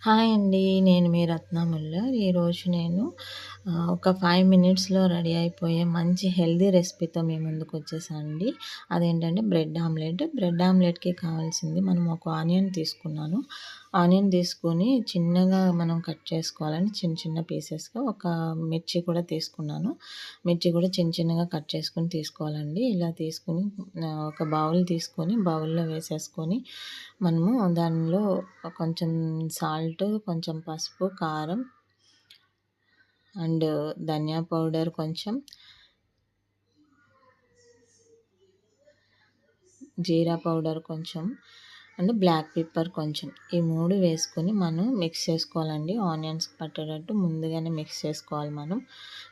Hi అండి. నేను మీ రత్నముల్ల. ఈరోజు నేను ఒక 5 మినిట్స్‌లో రెడీ అయిపోయే మంచి హెల్తీ రెసిపీతో మీ ముందుకొచ్చేసా అండి. అదేంటంటే బ్రెడ్ ఆమ్లెట్. బ్రెడ్ ఆమ్లెట్‌కి కావాల్సింది మనం ఒక ఆనియన్ తీసుకున్నాను. ఆనియన్ తీసుకొని చిన్నగా మనం కట్ చేసుకోవాలండి. చిన్న చిన్న పీసెస్‌గా. ఒక మిర్చి కూడా తీసుకున్నాను. మిర్చి కూడా చిన్న చిన్నగా కట్ చేసుకొని తీసుకోవాలండి. ఇలా తీసుకొని ఒక బౌల్ తీసుకొని బౌల్‌లో వేసేసుకొని మనము దానిలో కొంచెం సాల్ట్, కొంచెం పసుపు, కారం అండ్ ధనియా పౌడర్ కొంచెం, జీరా పౌడర్ కొంచెం అండ్ బ్లాక్ పెప్పర్ కొంచెం. ఈ 3 వేసుకొని మనం మిక్స్ చేసుకోవాలండి. ఆనియన్స్ పట్టేటట్టు ముందుగానే మిక్స్ చేసుకోవాలి మనం.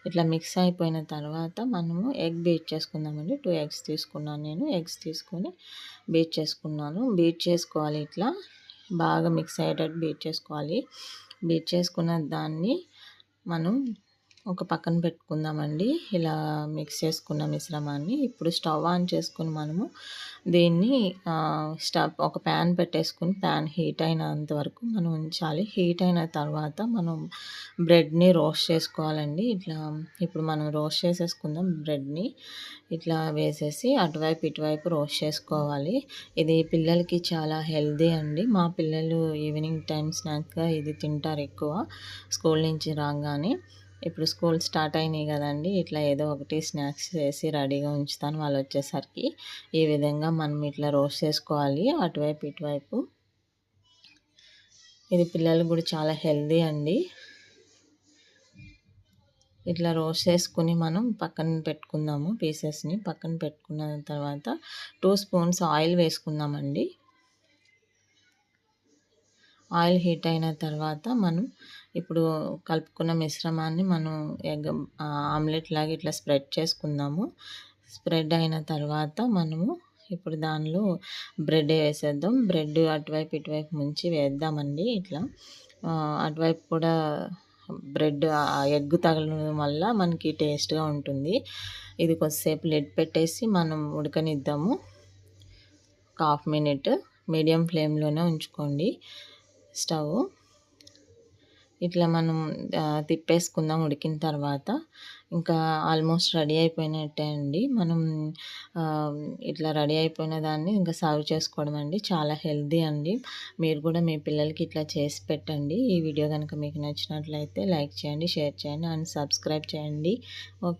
ఇట్లా మిక్స్ అయిపోయిన తర్వాత మనము ఎగ్ బీట్ చేసుకుందామండి. 2 ఎగ్స్ తీసుకున్నాను నేను. ఎగ్స్ తీసుకొని బీట్ చేసుకున్నాను. బీట్ చేసుకోవాలి ఇట్లా. బాగా మిక్స్ అయ్యేటట్టు బీట్ చేసుకోవాలి. బీట్ చేసుకున్న దాన్ని మనం ఒక పక్కన పెట్టుకుందామండి. ఇలా మిక్స్ చేసుకున్న మిశ్రమాన్ని ఇప్పుడు స్టవ్ ఆన్ చేసుకొని మనము దీన్ని ఒక ప్యాన్ పెట్టేసుకొని ప్యాన్ హీట్ అయినంత వరకు మనం ఉంచాలి. హీట్ అయిన తర్వాత మనం బ్రెడ్ని రోస్ట్ చేసుకోవాలండి. ఇట్లా ఇప్పుడు మనం రోస్ట్ చేసేసుకుందాం బ్రెడ్ని. ఇట్లా వేసేసి అటువైపు ఇటువైపు రోస్ట్ చేసుకోవాలి. ఇది పిల్లలకి చాలా హెల్తీ అండి. మా పిల్లలు ఈవినింగ్ టైం స్నాక్గా ఇది తింటారు ఎక్కువ స్కూల్ నుంచి రాగానే. ఇప్పుడు స్కూల్ స్టార్ట్ అయినాయి కదండి. ఇట్లా ఏదో ఒకటి స్నాక్స్ చేసి రెడీగా ఉంచుతాను వాళ్ళు వచ్చేసరికి. ఈ విధంగా మనం ఇట్లా రోస్ట్ చేసుకోవాలి అటువైపు ఇటువైపు. ఇది పిల్లలకు కూడా చాలా హెల్తీ అండి. ఇట్లా రోస్ట్ చేసుకుని మనం పక్కన పెట్టుకుందాము. పీసెస్ని పక్కన పెట్టుకున్న తర్వాత 2 స్పూన్స్ ఆయిల్ వేసుకుందామండి. ఆయిల్ హీట్ అయిన తర్వాత మనం ఇప్పుడు కలుపుకున్న మిశ్రమాన్ని మనం ఎగ్ ఆమ్లెట్ లాగా ఇట్లా స్ప్రెడ్ చేసుకుందాము. స్ప్రెడ్ అయిన తర్వాత మనము ఇప్పుడు దానిలో బ్రెడ్ వేసేద్దాం. బ్రెడ్ అటువైపు ఇటువైపు ముంచి వేద్దామండి. ఇట్లా అటువైపు కూడా బ్రెడ్ ఎగ్ తగలడం వల్ల మనకి టేస్ట్గా ఉంటుంది. ఇది కొద్దిసేపు లిడ్ పెట్టేసి మనం ఉడకనిద్దాము. ఒక హాఫ్ మినిట్ మీడియం ఫ్లేమ్లోనే ఉంచుకోండి స్టవ్. ఇట్లా మనం తిప్పేసుకుందాం ఉడికిన తర్వాత. ఇంకా ఆల్మోస్ట్ రెడీ అయిపోయినట్టే అండి. మనం ఇట్లా రెడీ అయిపోయిన దాన్ని ఇంకా సర్వ్ చేసుకోవడం అండి. చాలా హెల్తీ అండి. మీరు కూడా మీ పిల్లలకి ఇట్లా చేసి పెట్టండి. ఈ వీడియో కనుక మీకు నచ్చినట్లయితే లైక్ చేయండి, షేర్ చేయండి అండ్ సబ్స్క్రైబ్ చేయండి. ఓకే.